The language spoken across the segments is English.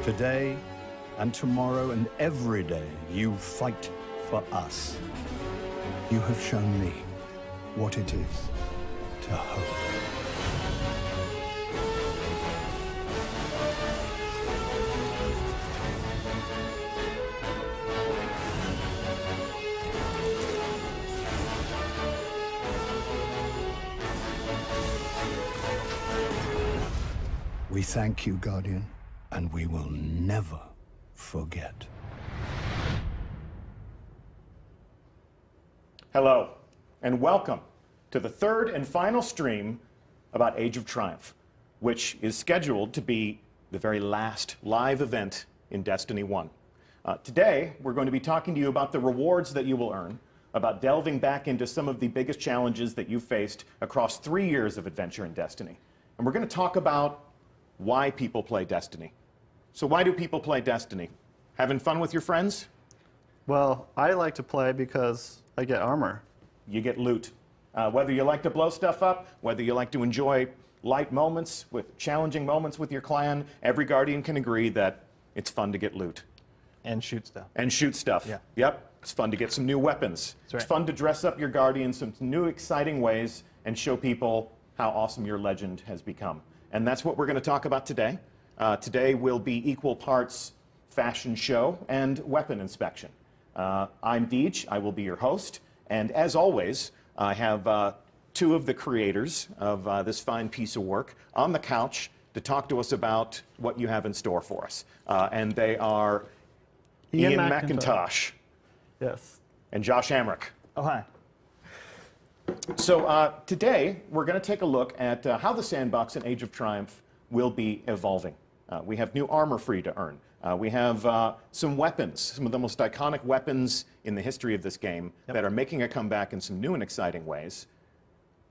Today and tomorrow and every day, you fight for us. You have shown me what it is to hope. We thank you, Guardian, and we will never forget. Hello, and welcome to the third and final stream about Age of Triumph, which is scheduled to be the very last live event in Destiny 1. Today, we're going to be talking to you about the rewards that you will earn, about delving back into some of the biggest challenges that you faced across 3 years of adventure in Destiny. And we're going to talk about why people play Destiny. So why do people play Destiny? Having fun with your friends? Well, I like to play because I get armor. You get loot. Whether you like to blow stuff up, whether you like to enjoy light moments, with challenging moments with your clan, every Guardian can agree that it's fun to get loot. And shoot stuff. And shoot stuff. Yeah. Yep. It's fun to get some new weapons. That's right. It's fun to dress up your Guardian in some new exciting ways and show people how awesome your legend has become. And that's what we're going to talk about today. Today will be equal parts fashion show and weapon inspection. I'm Deej. I will be your host. And as always, I have two of the creators of this fine piece of work on the couch to talk to us about what you have in store for us. And they are Ian McIntosh. Yes. And Josh Amrick. Oh, hi. So today, we're going to take a look at how the Sandbox in Age of Triumph will be evolving. We have new armor free to earn. We have some weapons, some of the most iconic weapons in the history of this game that are making a comeback in some new and exciting ways.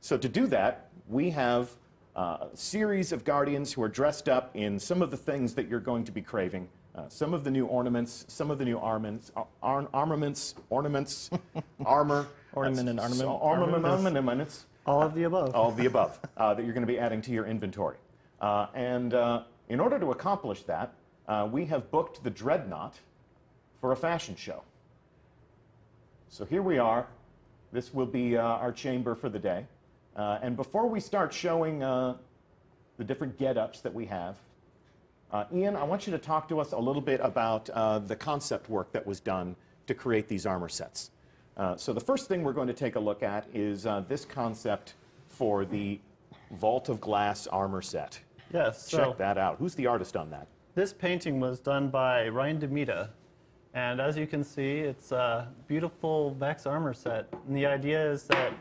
So to do that, we have a series of Guardians who are dressed up in some of the things that you're going to be craving. Some of the new ornaments, some of the new armaments, ornaments, armor. Ornament and ornament. So ornaments. All of the above. All of the above that you're going to be adding to your inventory. And in order to accomplish that, we have booked the Dreadnought for a fashion show. So here we are. This will be our chamber for the day. And before we start showing the different get-ups that we have, Ian, I want you to talk to us a little bit about the concept work that was done to create these armor sets. So the first thing we're going to take a look at is this concept for the Vault of Glass armor set. Yes. Check that out. Who's the artist on that? This painting was done by Ryan Demita. And as you can see, it's a beautiful Vex armor set. And the idea is that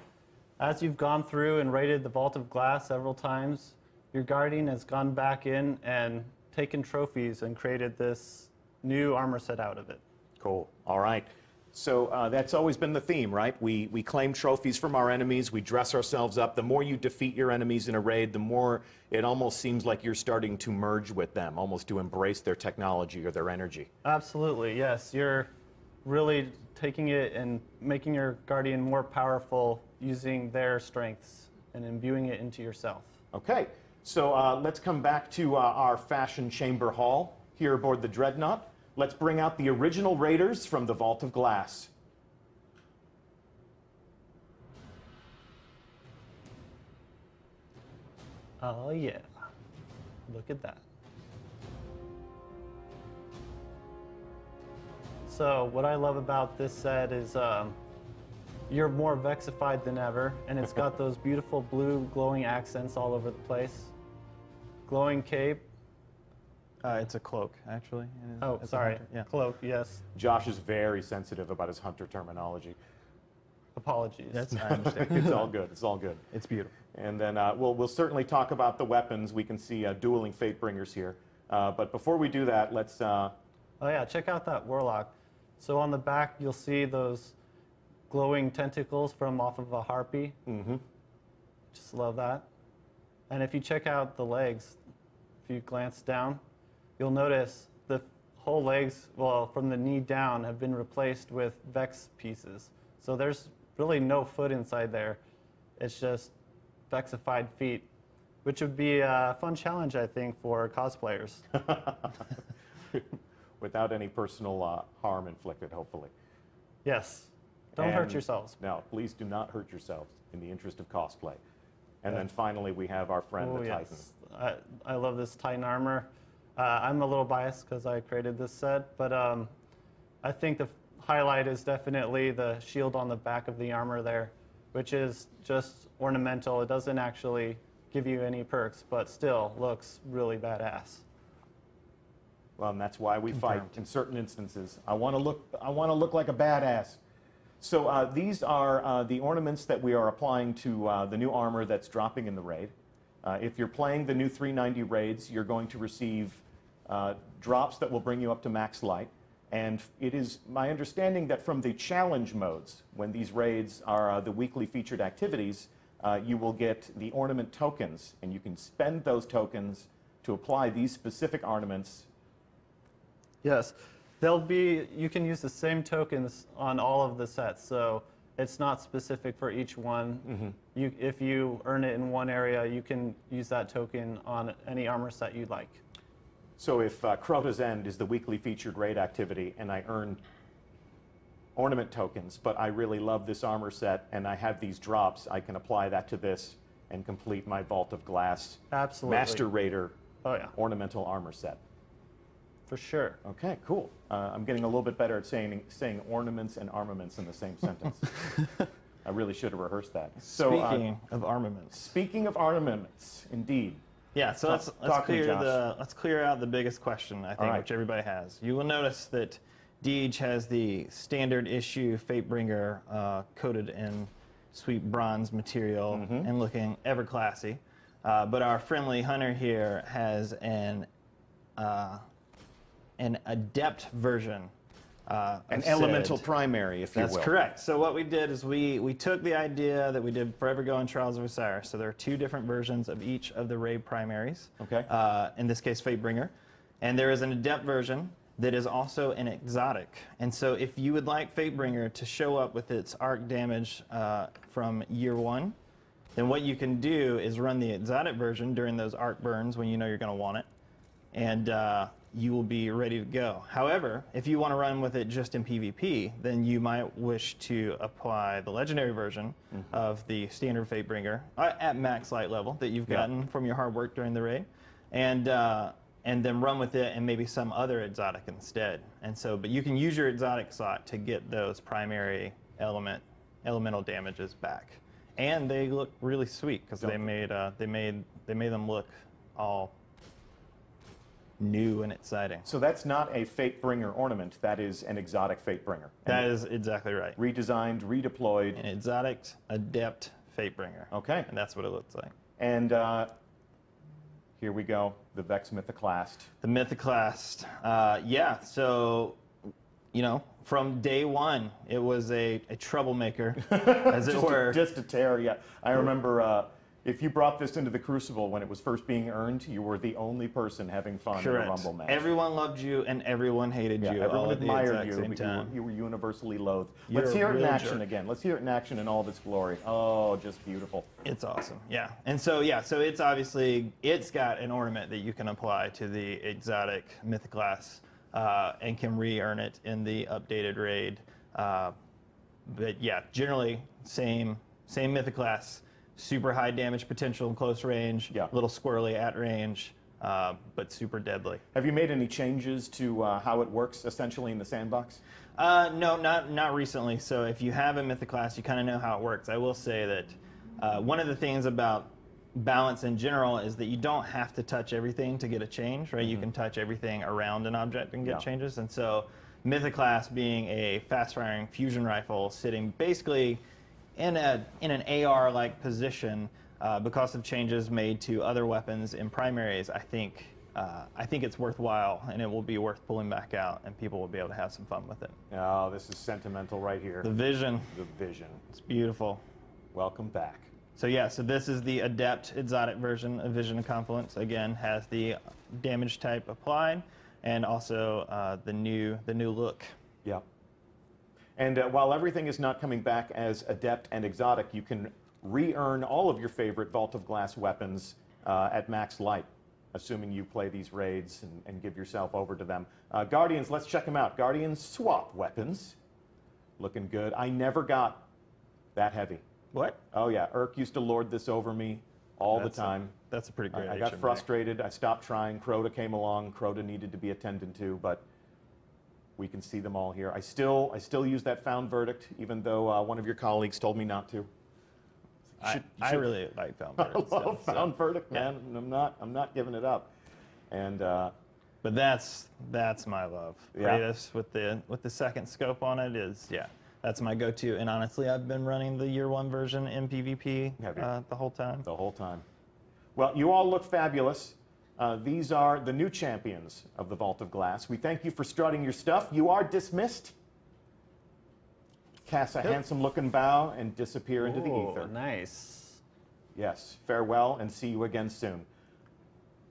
as you've gone through and raided the Vault of Glass several times, your Guardian has gone back in and taken trophies and created this new armor set out of it. Cool. All right. So that's always been the theme, right? We claim trophies from our enemies. We dress ourselves up. The more you defeat your enemies in a raid, the more it almost seems like you're starting to merge with them, almost to embrace their technology or their energy. Absolutely, yes. You're really taking it and making your Guardian more powerful using their strengths and imbuing it into yourself. Okay. So let's come back to our fashion chamber hall here aboard the Dreadnought. Let's bring out the original raiders from the Vault of Glass. Oh yeah, look at that. So what I love about this set is you're more Vexified than ever, and it's got those beautiful blue glowing accents all over the place. Glowing cape. It's a cloak, actually. Oh, It's a sorry. hunter, yeah. Cloak, yes. Josh is very sensitive about his hunter terminology. Apologies. I understand. It's all good. It's all good. It's beautiful. And then we'll certainly talk about the weapons. We can see dueling Fatebringers here. But before we do that, let's... Oh yeah, check out that Warlock. So on the back, you'll see those glowing tentacles from off of a harpy. Mm-hmm. Just love that. And if you check out the legs, if you glance down, you'll notice the whole legs, well, from the knee down, have been replaced with Vex pieces. So there's really no foot inside there. It's just Vexified feet, which would be a fun challenge, I think, for cosplayers. without any personal harm inflicted, hopefully. Yes. Don't hurt yourselves. No, please do not hurt yourselves in the interest of cosplay. And then finally, we have our friend, the Titan. I love this Titan armor. I'm a little biased because I created this set, but I think the highlight is definitely the shield on the back of the armor there, which is just ornamental. It doesn't actually give you any perks, but still looks really badass. Well, and that's why we fight in certain instances. I want to look like a badass. So these are the ornaments that we are applying to the new armor that's dropping in the raid. If you're playing the new 390 raids, you're going to receive drops that will bring you up to max light. And it is my understanding that from the challenge modes, when these raids are the weekly featured activities, you will get the ornament tokens, and you can spend those tokens to apply these specific ornaments. Yes. You can use the same tokens on all of the sets, so it's not specific for each one. If you earn it in one area, you can use that token on any armor set you'd like. So if Crota's End is the weekly featured raid activity and I earn ornament tokens, but I really love this armor set and I have these drops, I can apply that to this and complete my Vault of Glass Master Raider ornamental armor set. For sure. Okay, cool. I'm getting a little bit better at saying ornaments and armaments in the same sentence. I really should have rehearsed that. So, speaking of armaments. Speaking of armaments, indeed. Yeah, so let's clear out the biggest question, I think, which everybody has. You will notice that Deej has the standard issue Fatebringer coated in sweet bronze material and looking ever classy. But our friendly hunter here has an adept version. An elemental primary, if you will. That's correct. So what we did is we took the idea that we did Forever Go and Trials of Osiris. So there are two different versions of each of the raid primaries. Okay. In this case, Fatebringer. And there is an adept version that is also an exotic. And so if you would like Fatebringer to show up with its arc damage from year one, then what you can do is run the exotic version during those arc burns when you know you're going to want it. And you will be ready to go. However, if you want to run with it just in PvP, then you might wish to apply the legendary version of the standard Fatebringer at max light level that you've gotten from your hard work during the raid, and then run with it and maybe some other exotic instead. And so, but you can use your exotic slot to get those primary elemental damages back, and they look really sweet because they made them look all new and exciting. So that's not a Fatebringer ornament, that is an exotic Fatebringer. That is exactly right. Redesigned, redeployed. An exotic, adept Fatebringer. Okay. And that's what it looks like. And here we go, the Vex Mythoclast. The Mythoclast. Yeah, so, you know, from day one, it was a troublemaker, as it were. Just a tear, yeah. I remember if you brought this into the Crucible when it was first being earned, you were the only person having fun in a Rumble match. Everyone loved you and everyone hated you. Everyone admired you, but you were universally loathed. Let's hear it in action again. Let's hear it in action in all of its glory. Oh, just beautiful. It's awesome, yeah. And so, yeah, so it's obviously, it's got an ornament that you can apply to the exotic Mythoclast and can re-earn it in the updated raid. But yeah, generally, same Mythoclast. Super high damage potential in close range, little squirrely at range, but super deadly. Have you made any changes to how it works essentially in the sandbox? No, not recently. So if you have a Mythoclast, you kind of know how it works. I will say that one of the things about balance in general is that you don't have to touch everything to get a change, right? You can touch everything around an object and get changes. And so Mythoclast being a fast-firing fusion rifle sitting basically in an AR-like position because of changes made to other weapons in primaries, I think it's worthwhile, and it will be worth pulling back out, and people will be able to have some fun with it. Oh, this is sentimental right here. The vision. The vision. It's beautiful. Welcome back. So yeah, so this is the adept exotic version of Vision of Confluence. Again, has the damage type applied, and also the new look. Yeah. And while everything is not coming back as adept and exotic, you can re-earn all of your favorite Vault of Glass weapons at max light. assuming you play these raids and give yourself over to them. Guardians, let's check them out. Guardians swap weapons. Looking good. I never got that heavy. What? Oh yeah, Urk used to lord this over me all the time. That's a pretty great I got HMA. frustrated. I stopped trying. Crota came along. Crota needed to be attended to, but we can see them all here. I still use that found verdict, even though one of your colleagues told me not to. I really like found verdict. I love found verdict, man. Yeah. I'm not giving it up. And but that's my love. Yeah. Kratos with the second scope on it is that's my go-to. And honestly, I've been running the year 1 version in PvP the whole time. The whole time. Well, you all look fabulous. These are the new champions of the Vault of Glass. We thank you for strutting your stuff. You are dismissed. Cast a handsome-looking bow and disappear into the ether. Nice. Yes, farewell and see you again soon.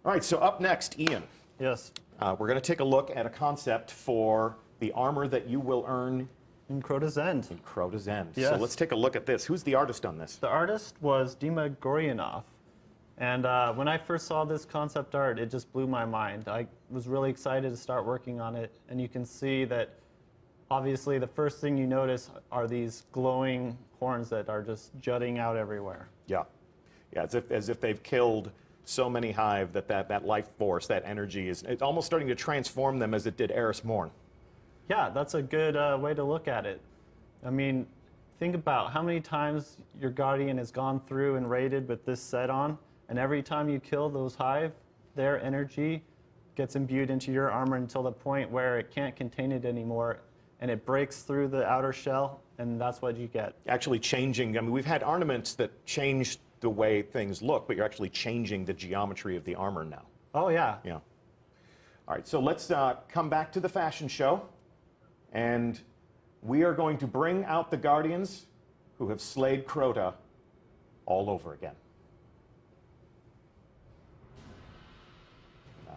All right, so up next, Ian. Yes. We're going to take a look at a concept for the armor that you will earn In Crota's End. in Crota's End. Yes. So let's take a look at this. Who's the artist on this? The artist was Dima Goryanov. And when I first saw this concept art, it just blew my mind. I was really excited to start working on it. And you can see that, obviously, the first thing you notice are these glowing horns that are just jutting out everywhere. Yeah. Yeah, as if they've killed so many Hive that life force, that energy, it's almost starting to transform them as it did Eris Morn. Yeah, that's a good way to look at it. I mean, think about how many times your Guardian has gone through and raided with this set on, and every time you kill those Hive, their energy gets imbued into your armor until the point where it can't contain it anymore, and it breaks through the outer shell, and that's what you get. Actually changing, I mean, we've had ornaments that changed the way things look, but you're actually changing the geometry of the armor now. Oh, yeah. Yeah. All right, so let's come back to the fashion show, and we are going to bring out the Guardians who have slayed Crota all over again.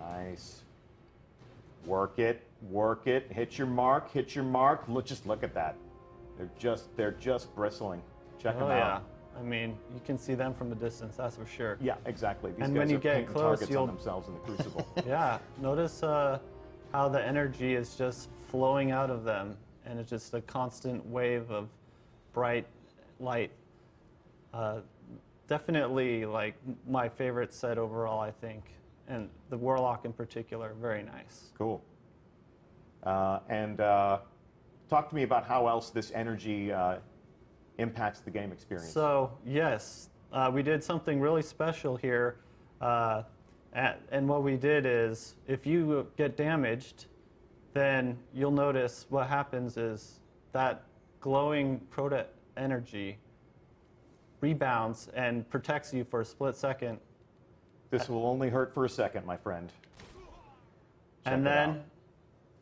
Nice. Work it, hit your mark, just look at that. They're just bristling. Check them out. Yeah. I mean, you can see them from a distance, that's for sure. Yeah, exactly. These And guys when you are get painting close, targets on themselves in the crucible. Yeah, notice how the energy is just flowing out of them, and it's just a constant wave of bright light. Definitely, like, my favorite set overall, I think, and the Warlock in particular, very nice. Cool. Talk to me about how else this energy impacts the game experience. So, yes, we did something really special here. And what we did is, if you get damaged, then you'll notice what happens is that glowing Crota energy rebounds and protects you for a split second. This will only hurt for a second, my friend. And then,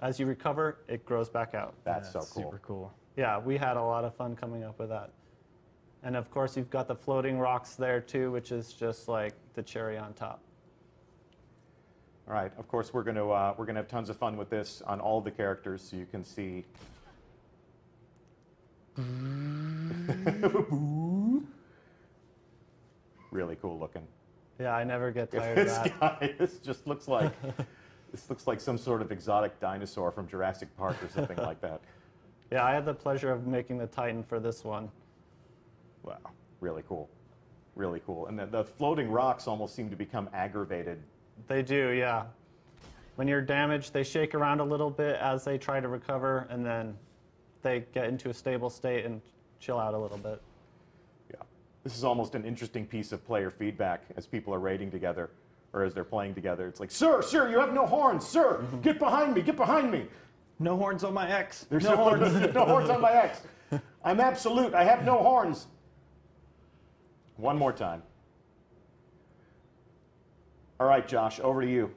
as you recover, it grows back out. That's so cool. Super cool. Yeah, we had a lot of fun coming up with that. And of course, you've got the floating rocks there too, which is just like the cherry on top. All right. Of course, we're gonna have tons of fun with this on all the characters, so you can see. Really cool looking. Yeah, I never get tired of that. This just looks like some sort of exotic dinosaur from Jurassic Park or something like that. Yeah, I had the pleasure of making the Titan for this one. Wow, really cool. Really cool. And the floating rocks almost seem to become aggravated. They do, yeah. When you're damaged, they shake around a little bit as they try to recover, and then they get into a stable state and chill out a little bit. Yeah. This is almost an interesting piece of player feedback as people are raiding together, or as they're playing together. It's like, sir, you have no horns. Sir, get behind me, get behind me. No horns on my X. There's no horns. No horns on my X. I'm absolute. I have no horns. One more time. All right, Josh, over to you.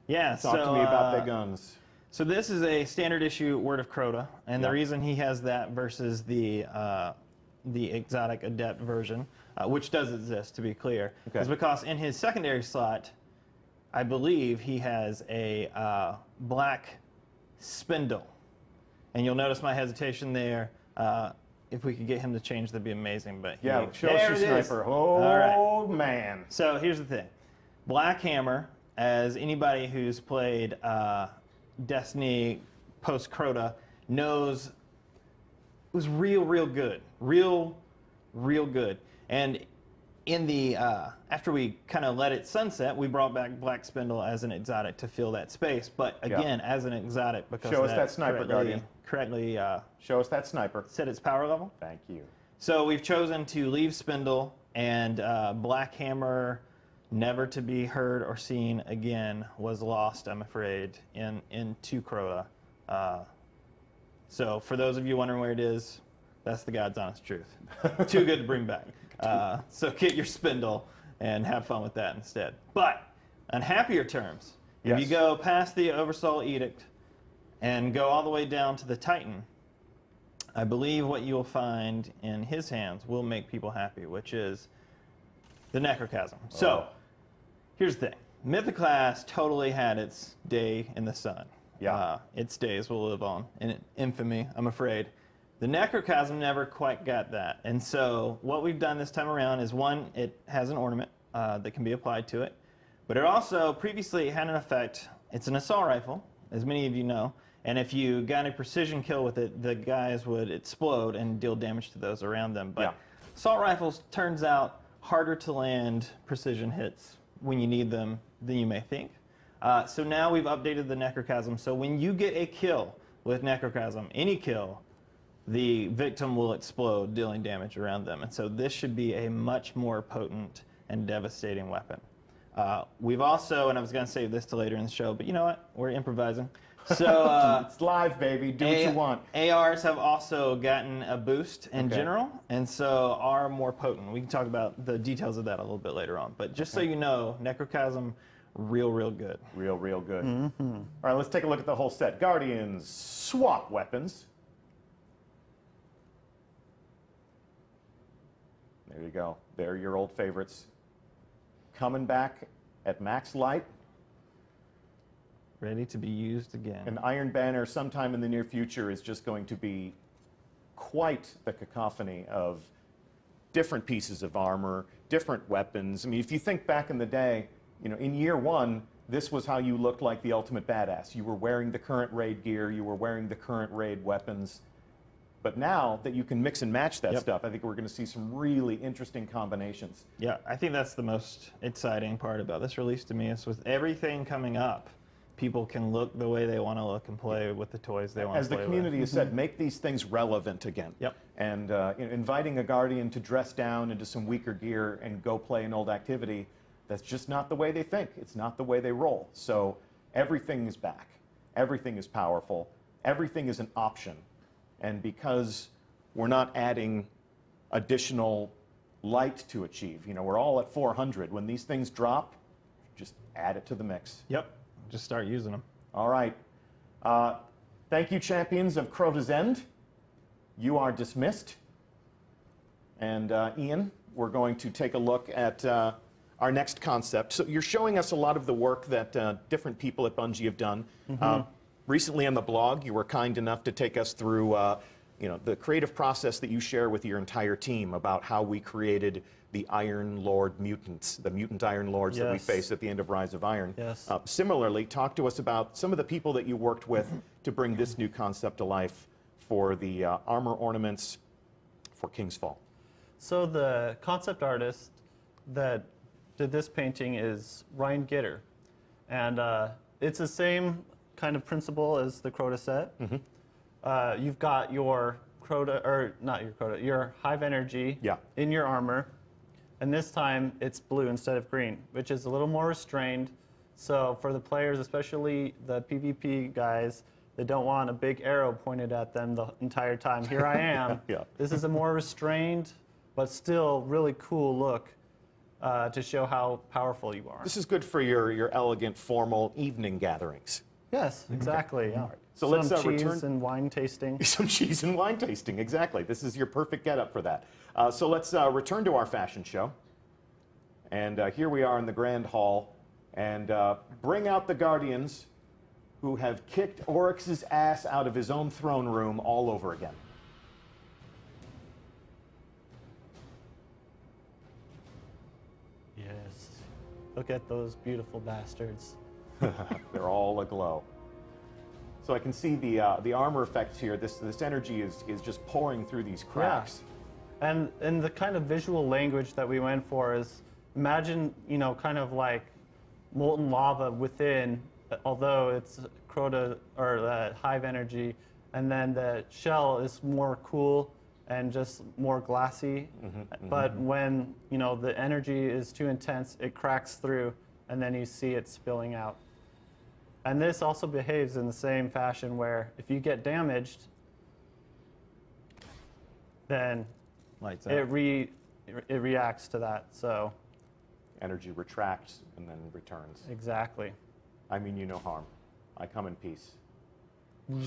Yeah, Talk to me about the guns. So this is a standard issue Word of Crota, and Yeah. the reason he has that versus the exotic adept version, which does exist to be clear, Okay. is because in his secondary slot, I believe he has a black spindle, and you'll notice my hesitation there. If we could get him to change, that'd be amazing. But Yeah, show us your sniper. Oh, All right. man. So here's the thing. Black hammer as anybody who's played Destiny post-Crota knows, was real good. Real good. And in the after we kind of let it sunset, we brought back Black Spindle as an exotic to fill that space. But again, as an exotic, because show us that sniper, Guardian. Correctly show us that sniper. Set its power level. Thank you. So we've chosen to leave Spindle, and Black Hammer, never to be heard or seen again, was lost, I'm afraid, into Crota. So for those of you wondering where it is, that's the God's honest truth. Too good to bring back. So get your Spindle and have fun with that instead. But on happier terms, if you go past the Oversoul Edict and go all the way down to the Titan, I believe what you'll find in his hands will make people happy, which is the Necrochasm. So here's the thing. Mythoclast totally had its day in the sun. Its days will live on in infamy, I'm afraid. The Necrochasm never quite got that. And so what we've done this time around is, one, it has an ornament that can be applied to it. But it also previously had an effect. It's an assault rifle, as many of you know. And if you got a precision kill with it, the guys would explode and deal damage to those around them. But assault rifles, turns out, harder to land precision hits when you need them than you may think. So now we've updated the Necrochasm. So when you get a kill with Necrochasm, any kill, the victim will explode, dealing damage around them. And so this should be a much more potent and devastating weapon. We've also, and I was going to save this to later in the show, but you know what? We're improvising. So it's live, baby. Do what you want. ARs have also gotten a boost in general, and so are more potent. We can talk about the details of that a little bit later on. But just so you know, Necrochasm, real good. Real good. All right, let's take a look at the whole set. Guardians, swap weapons. There you go. They're your old favorites. Coming back at max light. Ready to be used again. An Iron Banner sometime in the near future is just going to be quite the cacophony of different pieces of armor, different weapons. I mean, if you think back in the day, you know, in year one, this was how you looked like the ultimate badass. You were wearing the current raid gear, you were wearing the current raid weapons. But now that you can mix and match that stuff, I think we're going to see some really interesting combinations. Yeah, I think that's the most exciting part about this release to me, is with everything coming up, people can look the way they want to look and play with the toys they want to play with. As the community has said, make these things relevant again. And you know, inviting a Guardian to dress down into some weaker gear and go play an old activity, that's just not the way they think. It's not the way they roll. So everything is back. Everything is powerful. Everything is an option. And because we're not adding additional light to achieve, you know, we're all at 400. When these things drop, just add it to the mix. Just start using them. All right. Thank you, champions of Crota's End. You are dismissed. And Ian, we're going to take a look at our next concept. So you're showing us a lot of the work that different people at Bungie have done. Recently on the blog, you were kind enough to take us through you know, the creative process that you share with your entire team about how we created the Iron Lord mutants, the mutant Iron Lords that we face at the end of Rise of Iron. Similarly, talk to us about some of the people that you worked with to bring this new concept to life for the armor ornaments for King's Fall. So the concept artist that did this painting is Ryan Gitter. And it's the same kind of principle as the Crota set. You've got your Crota, or not your Crota, your Hive Energy in your armor. And this time it's blue instead of green, which is a little more restrained. So for the players, especially the PvP guys, they don't want a big arrow pointed at them the entire time. Here I am. This is a more restrained, but still really cool look to show how powerful you are. This is good for your elegant, formal evening gatherings. Yes, exactly. Yeah. So some let's cheese and wine tasting. Some cheese and wine tasting, exactly. This is your perfect getup for that. So let's return to our fashion show. And here we are in the Grand Hall. And bring out the Guardians who have kicked Oryx's ass out of his own throne room all over again. Yes. Look at those beautiful bastards. They're all aglow. So I can see the armor effects here. This energy is just pouring through these cracks. Yeah. And the kind of visual language that we went for is, imagine, you know, kind of like molten lava within, although it's crota or hive energy, and then the shell is more cool and just more glassy. But when, you know, the energy is too intense, it cracks through, and then you see it spilling out. And this also behaves in the same fashion where if you get damaged, then Lights out. it reacts to that. So Energy retracts and then returns. exactly. I mean you no harm. I come in peace.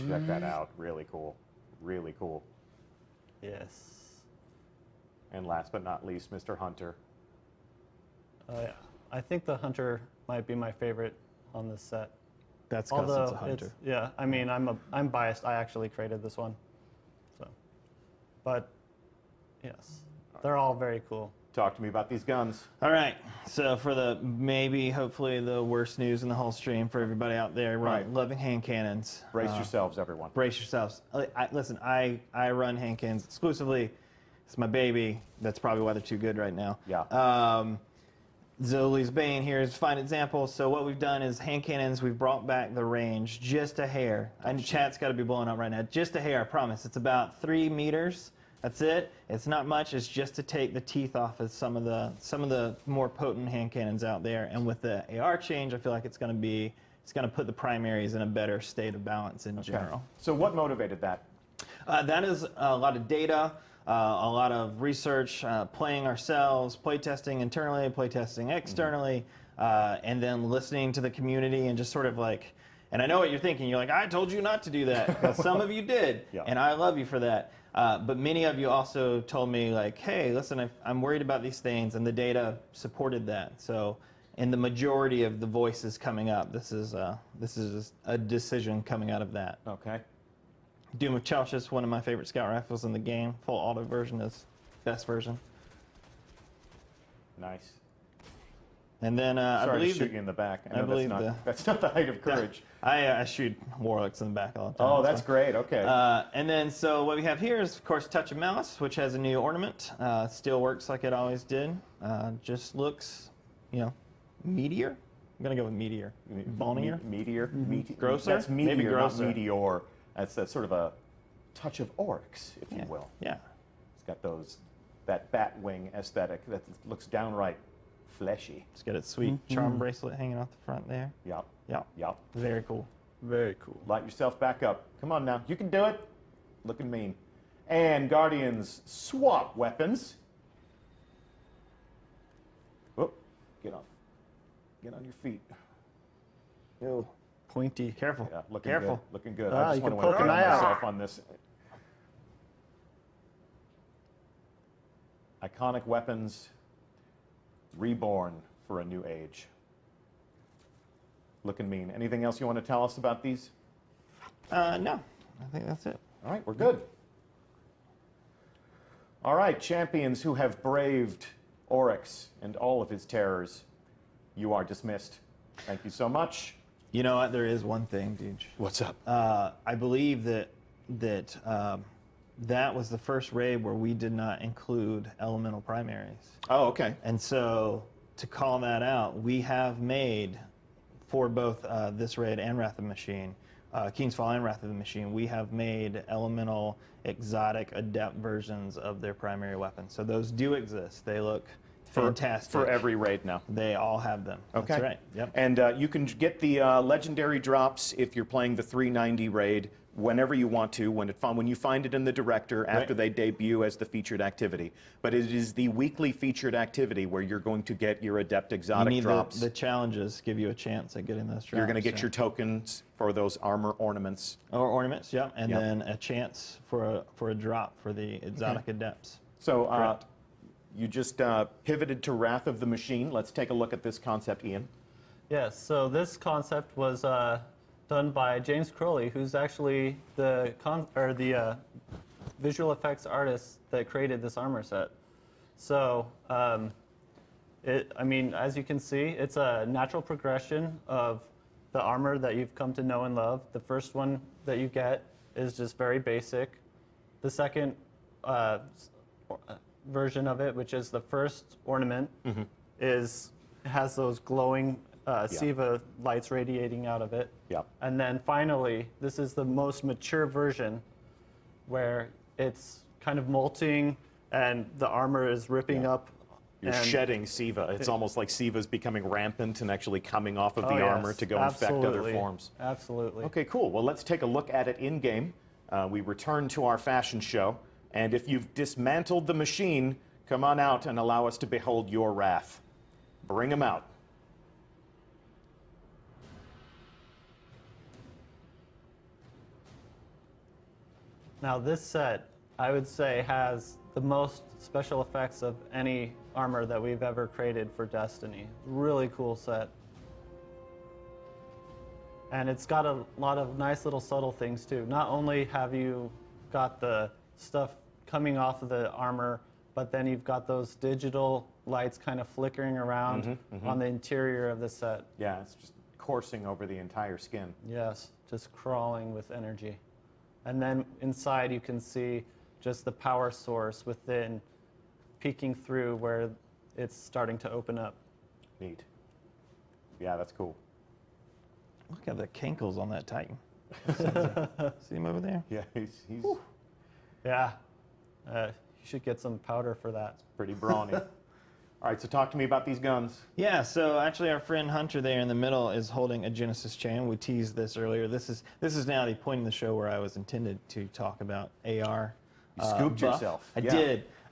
Check that out. Really cool. Really cool. Yes. And last but not least, Mr. Hunter. Yeah. I think the hunter might be my favorite on this set. That's because it's a hunter. Yeah, I mean, I'm biased. I actually created this one, so. But yes, they're all very cool. Talk to me about these guns. All right, so for the hopefully the worst news in the whole stream for everybody out there loving hand cannons. Brace yourselves, everyone. Brace yourselves. Listen, I run hand cannons exclusively. It's my baby. That's probably why they're too good right now. Yeah. Zoli's Bane here is a fine example. So what we've done is hand cannons, we've brought back the range just a hair. And chat's got to be blowing up right now. Just a hair, I promise. It's about 3 meters. That's it. It's not much. It's just to take the teeth off of some of the more potent hand cannons out there. And with the AR change, I feel like it's going to put the primaries in a better state of balance in general. So what motivated that? That is a lot of data. A lot of research, playing ourselves, playtesting internally, playtesting externally, and then listening to the community and just sort of like, and I know what you're thinking. You're like, I told you not to do that, because some of you did, and I love you for that. But many of you also told me like, hey, listen, I'm worried about these things, and the data supported that. So in the majority of the voices coming up, this is a decision coming out of that. Okay. Doom of Chalchis, one of my favorite scout rifles in the game. Full auto version is best version. Nice. And then I Sorry believe to shoot you in the back. I I know believe that's not the height of courage. I shoot warlocks in the back all the time. Oh, that's great. Okay. And then so what we have here is of course Touch of Malice, which has a new ornament. Still works like it always did. Just looks, you know, meteor. I'm gonna go with meteor. Bonnier. Meteor. Grosser. That's meteor, Maybe not grosser. meteor. That's sort of a touch of oryx, if you will. Yeah. It's got that bat wing aesthetic that looks downright fleshy. It's got its sweet charm bracelet hanging off the front there. Yep. Yep. Yep. Very cool. Very cool. Light yourself back up. Come on now. You can do it. Looking mean. And Guardians swap weapons. Whoop. Get on. Get on your feet. Ew. Pointy. Careful. Yeah, looking Careful. good. Looking good. Ah, I just you want can to poke an entertain eye out. myself on this. Iconic weapons reborn for a new age. Looking mean. Anything else you want to tell us about these? No. I think that's it. All right, we're good. All right, champions who have braved Oryx and all of his terrors, you are dismissed. Thank you so much. You know what? There is one thing, Deej. What's up? I believe that was the first raid where we did not include elemental primaries. Oh, okay. And so to call that out, we have made for both this raid and Wrath of the Machine, King's Fall and Wrath of the Machine, we have made elemental, exotic, adept versions of their primary weapons. So those do exist. They look fantastic. For every raid now. They all have them. Okay. That's right. Yep. And you can get the legendary drops if you're playing the 390 raid whenever you want to, when you find it in the director after they debut as the featured activity. But it is the weekly featured activity where you're going to get your adept exotic drops. The challenges give you a chance at getting those drops. You're going to get your tokens for those armor ornaments. Or ornaments, yeah, and then a chance for a drop for the exotic adepts. So you just pivoted to Wrath of the Machine. Let's take a look at this concept, Ian. Yes, so this concept was done by James Crowley, who's actually the visual effects artist that created this armor set. So I mean, as you can see, it's a natural progression of the armor that you've come to know and love. The first one that you get is just very basic. The second version of it, which is the first ornament, has those glowing Siva lights radiating out of it. Yeah. And then finally, this is the most mature version where it's kind of molting and the armor is ripping up. You're shedding Siva. It's almost like Siva's becoming rampant and actually coming off of the armor to go infect other forms. Absolutely. Okay, cool. Well, let's take a look at it in-game. We return to our fashion show. And if you've dismantled the machine, come on out and allow us to behold your wrath. Bring them out. Now this set, I would say, has the most special effects of any armor that we've ever created for Destiny. Really cool set. And it's got a lot of nice little subtle things too. Not only have you got the stuff coming off of the armor, but then you've got those digital lights kind of flickering around on the interior of the set. Yeah, it's just coursing over the entire skin. Yes, just crawling with energy. And then inside you can see just the power source within, peeking through where it's starting to open up. Neat. Yeah, that's cool. Look at the cankles on that Titan. See him over there? Yeah, he's Yeah, you should get some powder for that. pretty brawny. All right, so talk to me about these guns. Yeah, so actually our friend Hunter there in the middle is holding a Genesis chain. We teased this earlier. This is now the point in the show where I was intended to talk about AR. You scooped buff. yourself. I Yeah.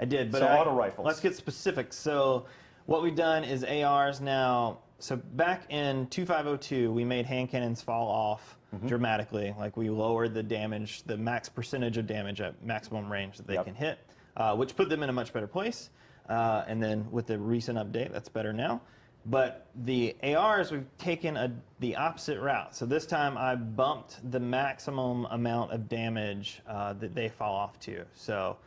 did. But So auto rifles. Let's get specific. So what we've done is ARs now. So back in 2502, we made hand cannons fall off dramatically. Like we lowered the damage, the max percentage of damage at maximum range that they can hit, which put them in a much better place. And then with the recent update, that's better now. But the ARs, we've taken the opposite route. So this time I bumped the maximum amount of damage that they fall off to. So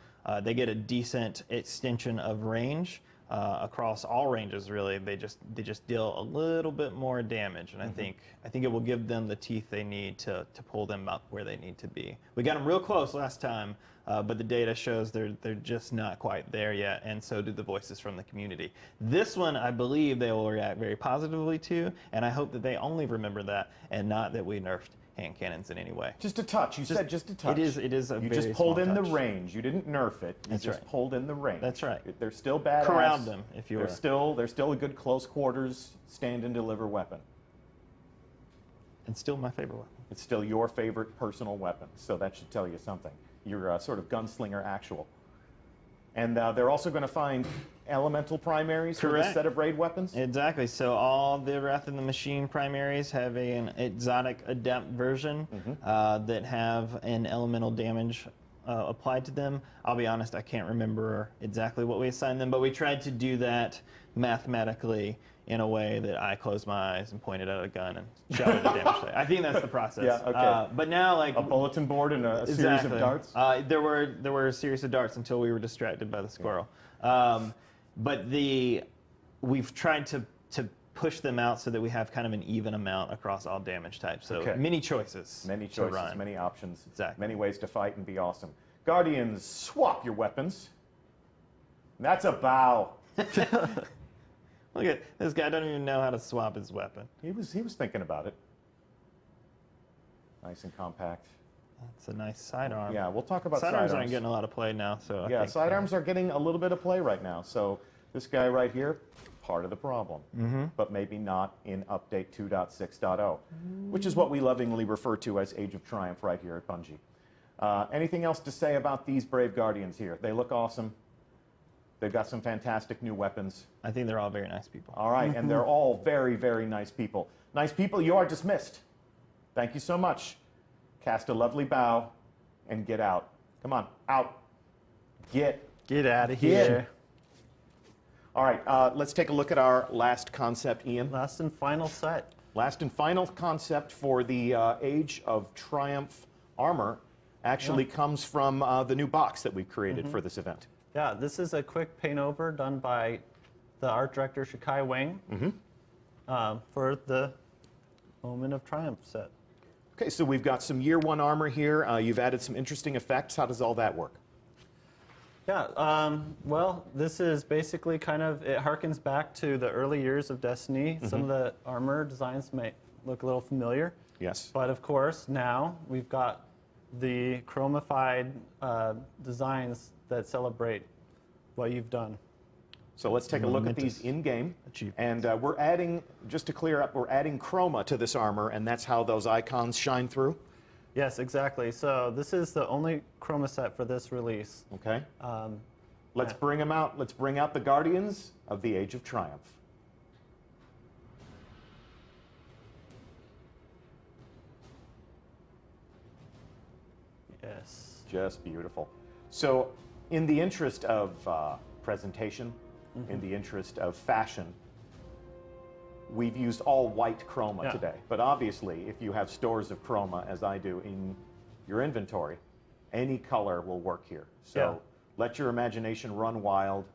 they get a decent extension of range across all ranges. Really, they just deal a little bit more damage, and I think it will give them the teeth they need to pull them up where they need to be. We got them real close last time. But the data shows they're just not quite there yet, and so do the voices from the community. This one, I believe they will react very positively to, and I hope that they only remember that, and not that we nerfed hand cannons in any way. Just a touch. You said just a touch. It is a You very just pulled small in touch. the range. You didn't nerf it. You That's just right. pulled in the range. That's right. They're still badass. Corralled them, if you They're will. still a good close quarters stand and deliver weapon. And still my favorite weapon. It's still your favorite personal weapon, so that should tell you something. You're sort of gunslinger actual. And they're also going to find elemental primaries for this Correct. set of raid weapons? Exactly. So all the Wrath of the Machine primaries have an exotic adept version that have an elemental damage applied to them. I'll be honest, I can't remember exactly what we assigned them, but we tried to do that mathematically in a way that I closed my eyes and pointed at a gun and shouted a damage thing. I think that's the process. Yeah, okay. But now, like A bulletin board and a series of exactly. darts? There were a series of darts until we were distracted by the squirrel. But we've tried to push them out so that we have kind of an even amount across all damage types. So many choices. Many to choices, run. many options, Exactly. many ways to fight and be awesome. Guardians, swap your weapons. That's a bow. Look at this guy. Don't even know how to swap his weapon. He was thinking about it. Nice and compact. That's a nice sidearm. Yeah, we'll talk about Sidearms sidearms. aren't getting a lot of play now, so I Yeah, think, sidearms are getting a little bit of play right now. So this guy right here, part of the problem, but maybe not in update 2.6.0, which is what we lovingly refer to as Age of Triumph right here at Bungie. Anything else to say about these brave Guardians here? They look awesome. They've got some fantastic new weapons. I think they're all very nice people. All right, and they're all very, very nice people. Nice people, you are dismissed. Thank you so much. Cast a lovely bow and get out. Come on, out. Get Out of in. here. All right, let's take a look at our last concept, Ian. Last and final set. Last and final concept for the Age of Triumph armor actually comes from the new box that we created for this event. Yeah, this is a quick paint over done by the art director Shikai Wang for the Moment of Triumph set. Okay, so we've got some year 1 armor here. You've added some interesting effects. How does all that work? Yeah, well, this is basically kind of, it harkens back to the early years of Destiny. Some of the armor designs may look a little familiar. Yes. But of course, now we've got the chromified designs that celebrate what you've done. So let's take a look at these in-game. And we're adding, just to clear up, we're adding chroma to this armor, and that's how those icons shine through? Yes, exactly. So this is the only chroma set for this release. Okay. Let's bring them out. Let's bring out the Guardians of the Age of Triumph. Yes. Just beautiful. So in the interest of presentation, in the interest of fashion, we've used all white chroma today. But obviously, if you have stores of chroma, as I do, in your inventory, any color will work here. So let your imagination run wild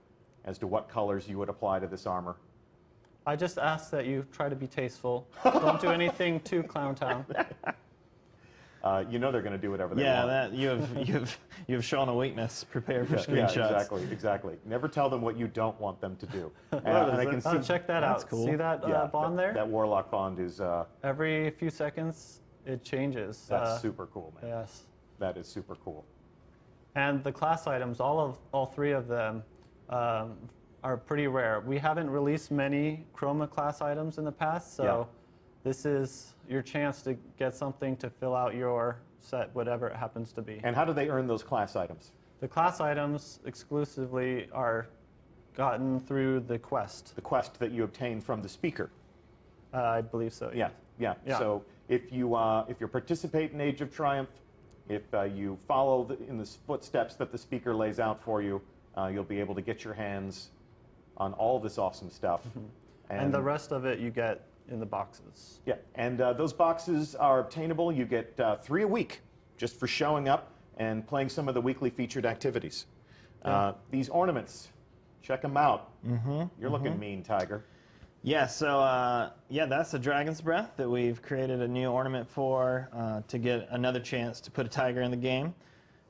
as to what colors you would apply to this armor. I just ask that you try to be tasteful. Don't do anything too Clown Town. You know they're going to do whatever they Yeah, want. that you have shown a weakness. Prepare for screenshots. Yeah, exactly. Never tell them what you don't want them to do. And I can Oh, check that out. cool. See that bond there? That Warlock bond is... Every few seconds, it changes. that's super cool, man. Yes. That is super cool. And the class items, all three of them, are pretty rare. We haven't released many chroma class items in the past, so this is your chance to get something to fill out your set, whatever it happens to be. And how do they earn those class items? The class items exclusively are gotten through the quest. The quest that you obtain from the speaker. I believe so. Yeah. So if you participate in Age of Triumph, if you follow in the footsteps that the speaker lays out for you, you'll be able to get your hands on all this awesome stuff. And the rest of it you get in the boxes. Yeah, and those boxes are obtainable. You get 3 a week just for showing up and playing some of the weekly featured activities. These ornaments, check them out. You're looking mean, Tiger. Yeah, so that's the Dragon's Breath that we've created a new ornament for to get another chance to put a tiger in the game.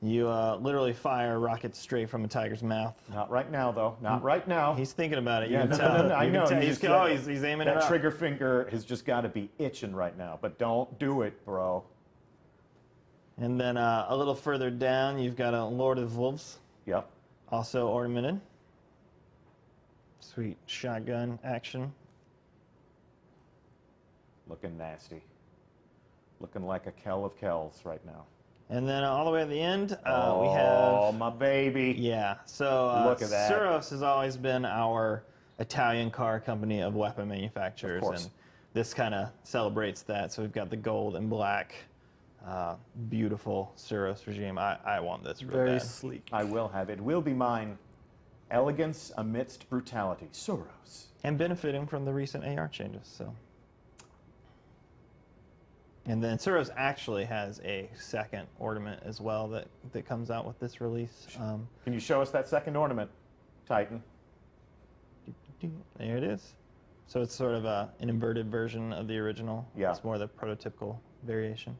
You literally fire rockets straight from a tiger's mouth. Not right now, though. Not right now. He's thinking about it. You Yeah, can tell. no, I You can know. tell. He's He's aiming that it up. trigger finger has just got to be itching right now. But don't do it, bro. And then a little further down, you've got a Lord of Wolves, Yep. also ornamented. Sweet shotgun action. Looking nasty. Looking like a Kell of Kells right now. And then all the way at the end, we Oh, have... my baby. Yeah, so Look at that. Suros has always been our Italian car company of weapon manufacturers. Of course. And this kind of celebrates that. So we've got the gold and black, beautiful Suros regime. I want this real Very bad. sleek. I will have it. Will be mine. Elegance amidst brutality. Suros. And benefiting from the recent AR changes, so... And then Suros actually has a second ornament as well that comes out with this release. Can you show us that second ornament, Titan? There it is. So it's sort of an inverted version of the original. Yeah. It's more the prototypical variation.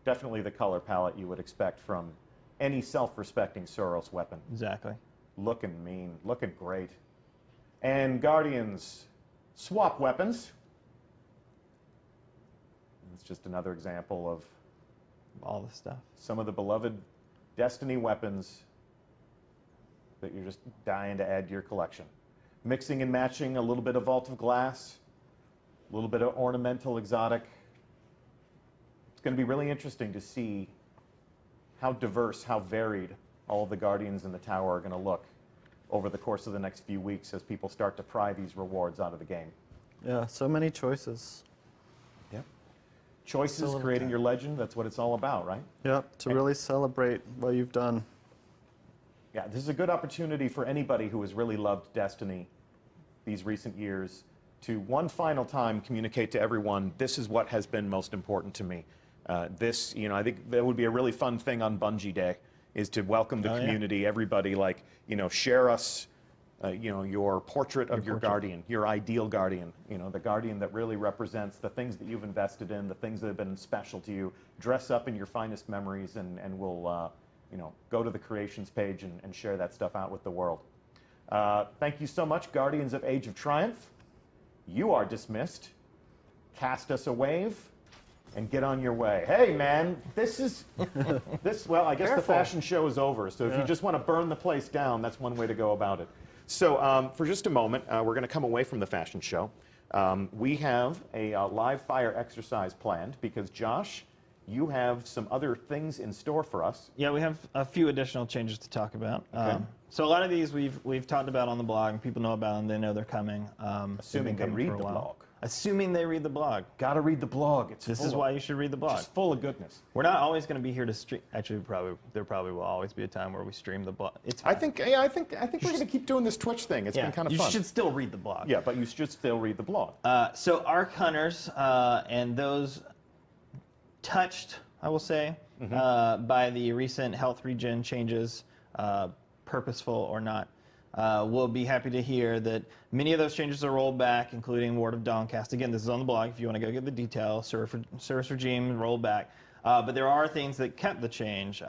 Definitely the color palette you would expect from any self-respecting Suros weapon. Exactly. Looking mean, looking great. And Guardians, swap weapons. It's just another example of All the stuff. some of the beloved Destiny weapons that you're just dying to add to your collection. Mixing and matching a little bit of Vault of Glass, a little bit of ornamental exotic. It's going to be really interesting to see how diverse, how varied all of the Guardians in the tower are going to look over the course of the next few weeks as people start to pry these rewards out of the game. Yeah, so many choices. Yep. Choices, creating your legend, that's what it's all about, right? Yep, to really celebrate what you've done. Yeah, this is a good opportunity for anybody who has really loved Destiny these recent years to one final time communicate to everyone, this is what has been most important to me. I think that would be a really fun thing on Bungie Day, is to welcome the community, everybody, share us your portrait of your guardian, your ideal guardian, the guardian that really represents the things that you've invested in, the things that have been special to you. Dress up in your finest memories, and we'll go to the creations page and share that stuff out with the world. Thank you so much, Guardians of Age of Triumph. You are dismissed. Cast us a wave and get on your way. Hey, man, well, I guess the fashion show is over, so if you just want to burn the place down, that's one way to go about it. So for just a moment, we're going to come away from the fashion show. We have a live fire exercise planned because, Josh, you have some other things in store for us. Yeah, we have a few additional changes to talk about. Okay. So a lot of these we've talked about on the blog, and people know about them. They know they're coming. Assuming they read the blog. Assuming they read the blog. Got to read the blog. This is why you should read the blog. It's full of goodness. We're not always going to be here to stream. Actually, there probably will always be a time where we stream the blog. It's fine. I think we're going to keep doing this Twitch thing. It's been kind of fun. You should still read the blog. Yeah, but you should still read the blog. So Arc Hunters and those touched, I will say, by the recent health regen changes, purposeful or not, we'll be happy to hear that many of those changes are rolled back, including Ward of Dawncast. Again, this is on the blog if you want to go get the details. Service Regime rolled back. But there are things that kept the change.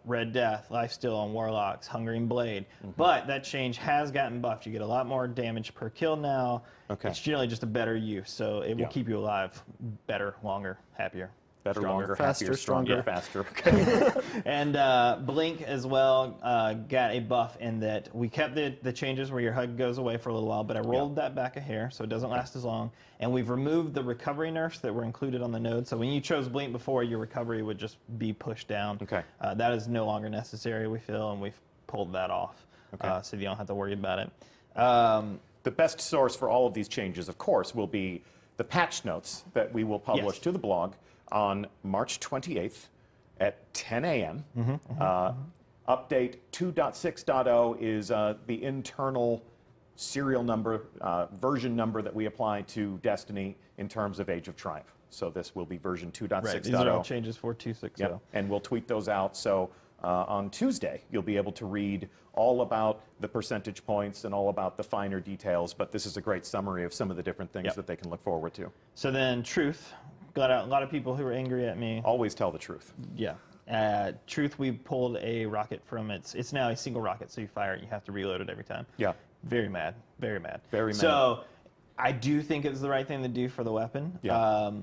Red Death, Lifesteal on Warlocks, Hungering Blade. But that change has gotten buffed. You get a lot more damage per kill now. Okay. It's generally just a better use, so it will keep you alive better, longer, happier. Better, stronger, longer, faster, happier, stronger, stronger. faster. Okay. And Blink as well got a buff in that we kept the changes where your HUD goes away for a little while, but I rolled that back a hair so it doesn't last as long. And we've removed the recovery nerfs that were included on the node. So when you chose Blink before, your recovery would just be pushed down. Okay. That is no longer necessary, we feel, and we've pulled that off. Okay. So you don't have to worry about it. The best source for all of these changes, of course, will be the patch notes that we will publish to the blog on March 28th at 10 a.m. Update 2.6.0 is the internal serial number, version number that we apply to Destiny in terms of Age of Triumph. So this will be version 2.6.0. Right, these are all changes for 2.6.0. Yep. And we'll tweet those out. So on Tuesday, you'll be able to read all about the percentage points and all about the finer details. But this is a great summary of some of the different things that they can look forward to. So then Truth. Got a lot of people who were angry at me. Always tell the truth. Yeah. Truth, we pulled a rocket from it's now a single rocket, so you fire it, you have to reload it every time. Yeah. Very mad. Very mad. Very mad. So I do think it's the right thing to do for the weapon. Yeah.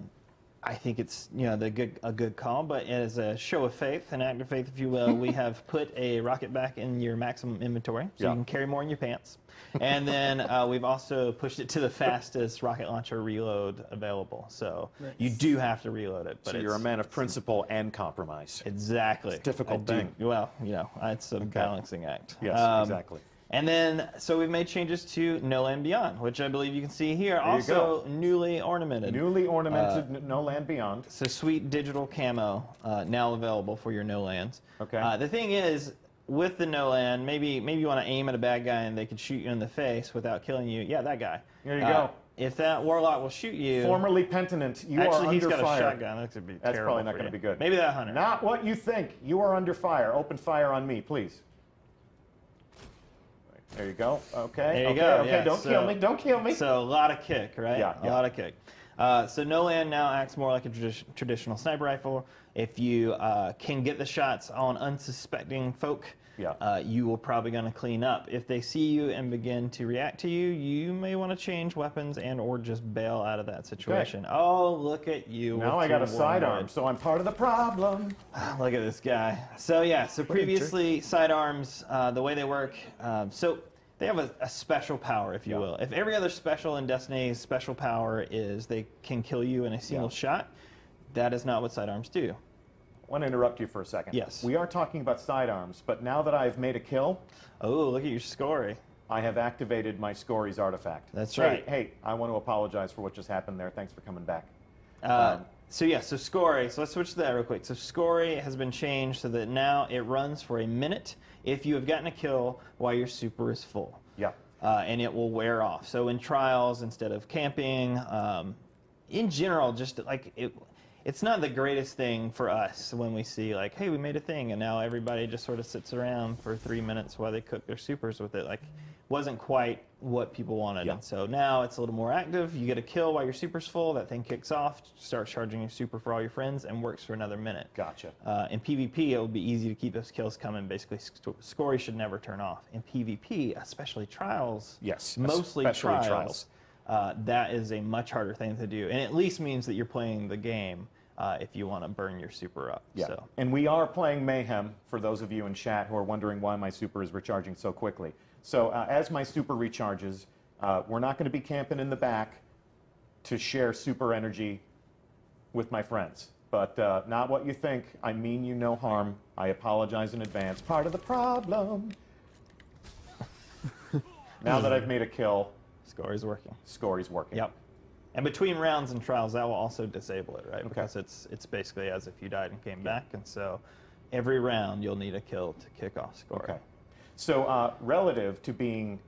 I think it's a good call, but as a show of faith, an act of faith, if you will, we have put a rocket back in your maximum inventory, so you can carry more in your pants. And then we've also pushed it to the fastest rocket launcher reload available. So you do have to reload it. But so you're a man of principle and compromise. Exactly. It's difficult doing. Well, it's a balancing act. Yes, exactly. And then, so we've made changes to No Land Beyond, which I believe you can see here. Also newly ornamented. Newly ornamented No Land Beyond. So sweet digital camo now available for your No Lands. Okay. The thing is, with the No Land, maybe you want to aim at a bad guy and they can shoot you in the face without killing you. Yeah, that guy. There you go. If that Warlock will shoot you... Formerly penitent, you are under fire. Actually, he's got a shotgun. That could be That's terrible probably not going to be good. Maybe that Hunter. Not what you think. You are under fire. Open fire on me, please. There you go. Okay. There you go. Okay. Yeah, Don't kill me. Don't kill me. So a lot of kick, right? Yeah. A lot of kick. So No Land now acts more like a traditional sniper rifle. If you can get the shots on unsuspecting folk, you will probably going to clean up. If they see you and begin to react to you, you may want to change weapons and or just bail out of that situation. Okay. Oh, look at you. Now I got a sidearm, so I'm part of the problem. Look at this guy. So yeah, so previously sidearms, the way they work, so they have a special power, if you will. If every other special in Destiny's special power is they can kill you in a single shot, that is not what sidearms do. I want to interrupt you for a second. Yes. We are talking about sidearms, but now that I've made a kill... Oh, look at your Scory. I have activated my Scory's artifact. That's right. Hey, I want to apologize for what just happened there. Thanks for coming back. So Scory, so let's switch to that real quick. So Scory has been changed so that now it runs for a minute if you have gotten a kill while your super is full. Yeah. And it will wear off. So in trials, instead of camping, in general, just like it's not the greatest thing for us when we see like, hey, we made a thing, and now everybody just sort of sits around for 3 minutes while they cook their supers with it. Like, wasn't quite what people wanted. Yeah. And so now it's a little more active. You get a kill while your super's full. That thing kicks off, starts charging your super for all your friends, and works for another minute. Gotcha. In PvP, it would be easy to keep those kills coming. Basically, scoring should never turn off. In PvP, especially trials, Yes, mostly especially trials. That is a much harder thing to do, and at least means that you're playing the game if you want to burn your super up. Yeah. So. And we are playing Mayhem, for those of you in chat who are wondering why my super is recharging so quickly. So as my super recharges, we're not going to be camping in the back to share super energy with my friends. But not what you think. I mean you no harm. I apologize in advance. Part of the problem. Now that I've made a kill, Scory's working. Scory's working. Yep. And between rounds and trials, that will also disable it, right? Okay. Because it's basically as if you died and came back, and so every round you'll need a kill to kick off Scory. Okay. So relative to being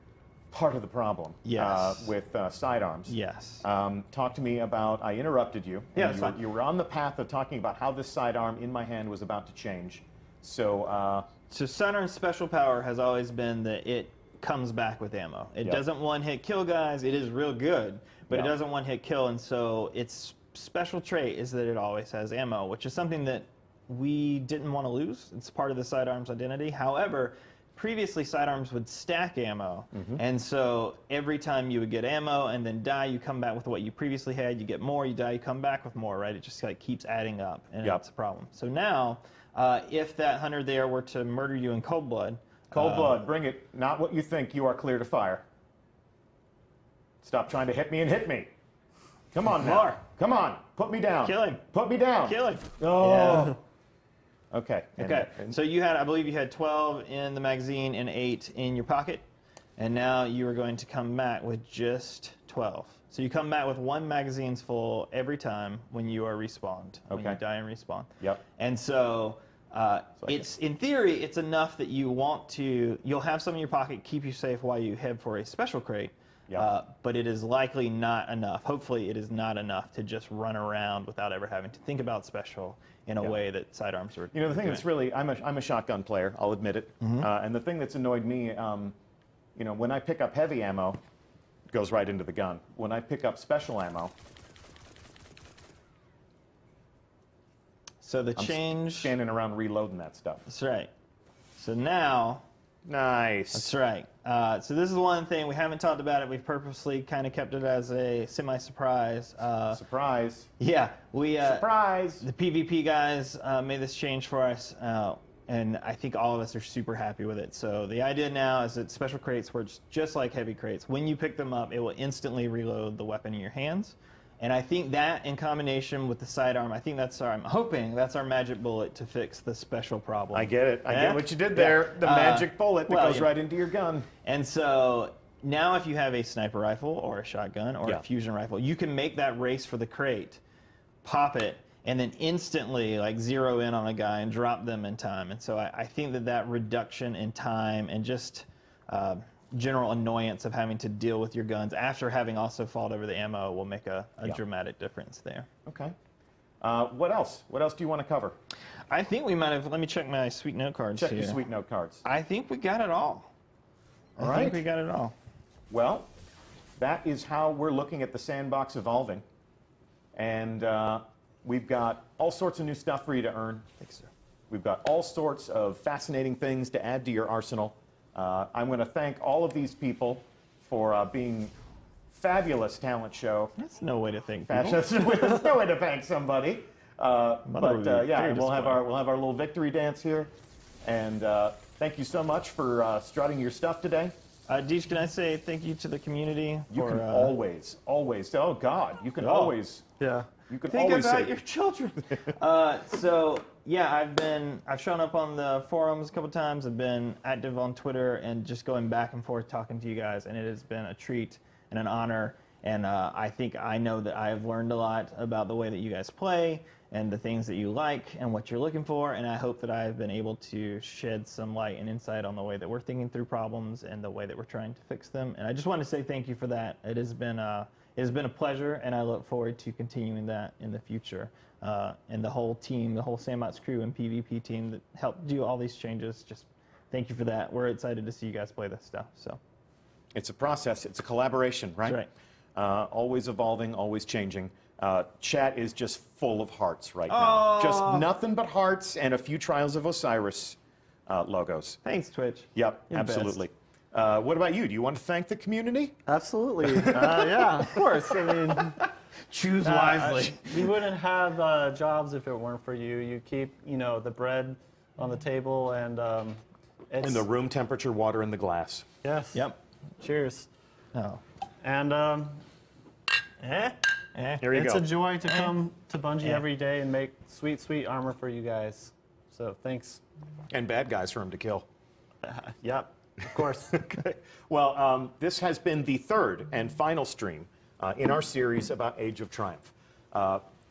part of the problem Yes. with sidearms, Yes. talk to me about, I interrupted you. Yeah, and it's fine. you were on the path of talking about how this sidearm in my hand was about to change. So, So Saturn's special power has always been that it comes back with ammo. It Yep. doesn't one-hit kill guys. It is real good, but Yep. it doesn't one-hit kill, and so its special trait is that it always has ammo, which is something that we didn't want to lose. It's part of the sidearm's identity. However, previously sidearms would stack ammo, and so every time you would get ammo and then die, you come back with what you previously had. You get more, you die, you come back with more, right? It just like keeps adding up, and Yep. that's a problem. So now, if that hunter there were to murder you in cold blood, cold blood, bring it. Not what you think. You are clear to fire. Stop trying to hit me and hit me. Come on now. More. Come on. Put me down. Kill him. Put me down. kill him. Oh. Yeah. Okay. Okay, so you had, I believe you had 12 in the magazine and 8 in your pocket, and now you are going to come back with just 12. So you come back with 1 magazine's full every time when you are respawned, when you Okay. die and respawn. Yep. And so it's, in theory, it's enough that you want to, you'll have some in your pocket, keep you safe while you head for a special crate. Yep. But it is likely not enough. Hopefully, it is not enough to just run around without ever having to think about special in a Yeah. way that sidearms are. You know, the thing doing. that's really, I'm a shotgun player, I'll admit it. And the thing that's annoyed me, you know, when I pick up heavy ammo, it goes right into the gun. When I pick up special ammo, So the I'm change. standing around reloading that stuff. That's right. So now, Nice. that's right. So this is one thing we haven't talked about it. We've purposely kind of kept it as a semi-surprise. Surprise. Yeah, we Surprise. the PvP guys made this change for us, and I think all of us are super happy with it. So the idea now is that special crates work just like heavy crates. When you pick them up, it will instantly reload the weapon in your hands. And I think that, in combination with the sidearm, I'm hoping that's our magic bullet to fix the special problem. I get it. I Yeah? get what you did there. The magic bullet that well, goes yeah. right into your gun. And so now if you have a sniper rifle or a shotgun or Yeah. a fusion rifle, you can make that race for the crate, pop it, and then instantly like zero in on a guy and drop them in time. And so I think that reduction in time and just general annoyance of having to deal with your guns after having also fought over the ammo will make a Yeah. dramatic difference there. Okay. What else? What else do you want to cover? I think we might have, let me check my sweet note cards Check here. your sweet note cards. I think we got it all. All I right. think we got it all. Well, that is how we're looking at the sandbox evolving. And we've got all sorts of new stuff for you to earn. Thanks, sir. We've got all sorts of fascinating things to add to your arsenal. I'm going to thank all of these people for being fabulous talent show. That's no way to think people. There's no way to thank somebody. would But be yeah, very we'll have disappointed. our little victory dance here. And thank you so much for strutting your stuff today. Deej, can I say thank you to the community? You for, can always. Oh God, you can always. Yeah. You can Think always about say your children. So yeah, I've shown up on the forums a couple times. I've been active on Twitter and just going back and forth talking to you guys, and it has been a treat and an honor. And I know that I have learned a lot about the way that you guys play and the things that you like and what you're looking for. And I hope that I have been able to shed some light and insight on the way that we're thinking through problems and the way that we're trying to fix them. And I just want to say thank you for that. It has been a pleasure, and I look forward to continuing that in the future. And the whole team, the whole Sandbox crew and PvP team that helped do all these changes, just thank you for that. We're excited to see you guys play this stuff. So, It's a process. It's a collaboration, right? That's right. Always evolving, always changing. Chat is just full of hearts right now. Just nothing but hearts and a few Trials of Osiris logos. Thanks, Twitch. Yep, You're the absolutely. What about you? Do you want to thank the community? Absolutely. Yeah, of course. I mean, Choose wisely. we wouldn't have jobs if it weren't for you. You keep, the bread on the table, and it's... And the room temperature water in the glass. Yes. Yep. Cheers. Oh. And Here you it's go. a joy to come to Bungie every day and make sweet, sweet armor for you guys. So thanks. And bad guys for him to kill. Yep, of course. Okay. Well, this has been the third and final stream in our series about Age of Triumph.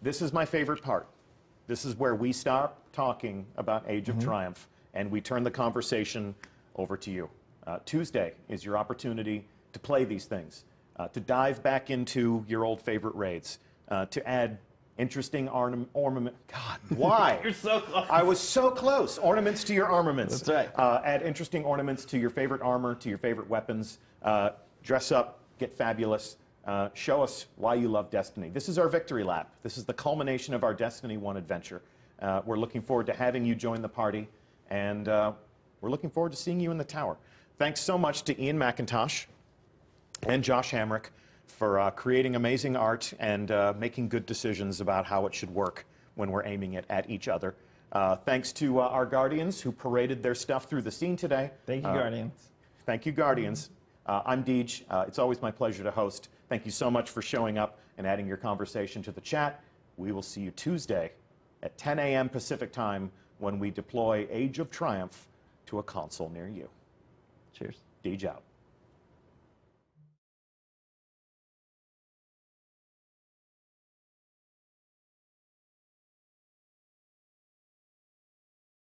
This is my favorite part. This is where we stop talking about Age of Triumph and we turn the conversation over to you. Tuesday is your opportunity to play these things, to dive back into your old favorite raids, to add interesting ornament. God, why? You're so close. I was so close. Ornaments to your armaments. That's right. Add interesting ornaments to your favorite armor, to your favorite weapons. Dress up, get fabulous. Show us why you love Destiny. This is our victory lap. This is the culmination of our Destiny 1 adventure. We're looking forward to having you join the party, and we're looking forward to seeing you in the tower. Thanks so much to Ian McIntosh and Josh Hamrick for creating amazing art and making good decisions about how it should work when we're aiming it at each other. Thanks to our Guardians who paraded their stuff through the scene today. Thank you, Guardians. Thank you, Guardians. I'm Deej. It's always my pleasure to host. Thank you so much for showing up and adding your conversation to the chat. We will see you Tuesday at 10 a.m. Pacific time when we deploy Age of Triumph to a console near you. Cheers. Deej out.